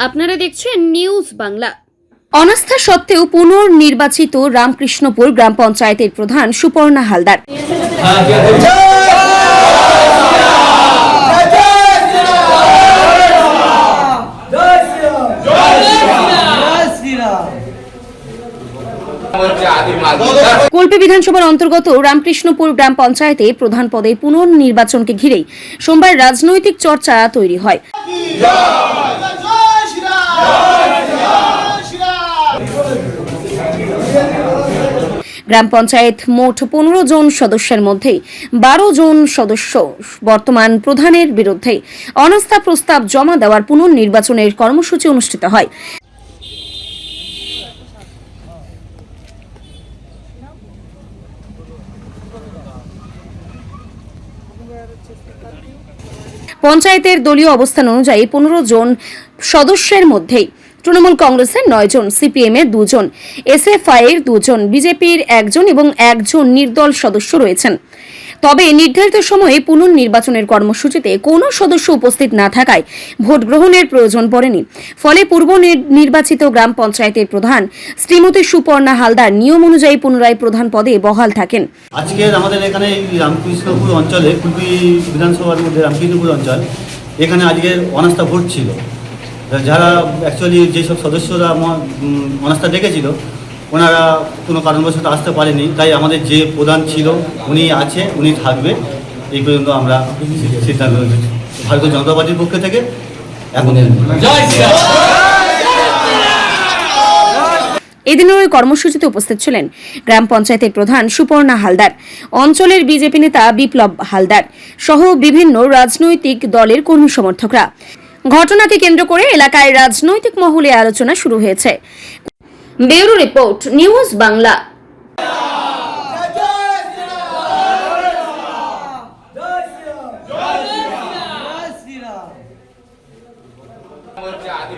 আপনারা দেখছেন নিউজ বাংলা। অনাস্থা সত্ত্বেও পুনর্নির্বাচিত রামকৃষ্ণপুর গ্রাম পঞ্চায়েতের প্রধান সুপর্ণা হালদার। কল্পে বিধানসভার অন্তর্গত রামকৃষ্ণপুর গ্রাম পঞ্চায়েতে প্রধান পদে পুনর্নির্বাচনকে ঘিরেই সোমবার রাজনৈতিক চর্চা তৈরি হয়। গ্রাম পঞ্চায়েত মোট 15 জন সদস্যের মধ্যে 12 জন সদস্য বর্তমান প্রধানের বিরুদ্ধে অনাস্থা প্রস্তাব জমা দেওয়ার পুনর্নির্বাচনের কর্মসূচি অনুষ্ঠিত হয়। পঞ্চায়েতের দলীয় অবস্থান অনুযায়ী 15 জন সদস্যের মধ্যে তৃণমূল কংগ্রেসের 9 জন, সিপিএম এর 2 জন, এসএফআই এর 2 জন, বিজেপির 1 জন এবং 1 জন নির্দল সদস্য রয়েছেন। তবে নির্ধারিত সময়ে পুনর্নির্বাচনের কর্মসূচিতে কোনো সদস্য উপস্থিত না থাকায় ভোট গ্রহণের প্রয়োজন পড়েনি। ফলে পূর্ব নির্বাচিত গ্রাম পঞ্চায়েতের প্রধান শ্রীমতী সুপর্ণা হালদার নিয়ম অনুযায়ী পুনরায় প্রধান পদে বহাল থাকেন। আজকে আমাদের এখানে রামকৃষ্ণপুর অঞ্চলে কুলপি বিধানসভার মধ্যে রামকৃষ্ণপুর অঞ্চল, এখানে আজকে অনাস্থা ভোট ছিল। যারা অ্যাকচুয়ালি যেসব সদস্যরা অনাস্থা ডেকেছিল ওনারা কোনো কারণবশত আসতে পারেনি, তাই আমাদের যে প্রধান ছিল উনি আছে, উনি থাকবে। এই পর্যন্ত আমরা সিদ্ধান্ত ভারতীয় জনতা পার্টির পক্ষ থেকে এখন। এদিনের ওই কর্মসূচিতে উপস্থিত ছিলেন গ্রাম পঞ্চায়েতের প্রধান সুপর্ণা হালদার, অঞ্চলের বিজেপি নেতা বিপ্লব হালদার সহ বিভিন্ন রাজনৈতিক দলের কর্মী সমর্থকরা। ঘটনাকে কেন্দ্র করে এলাকায় রাজনৈতিক মহলে আলোচনা শুরু হয়েছে। Bureau report, news Bangla. আদি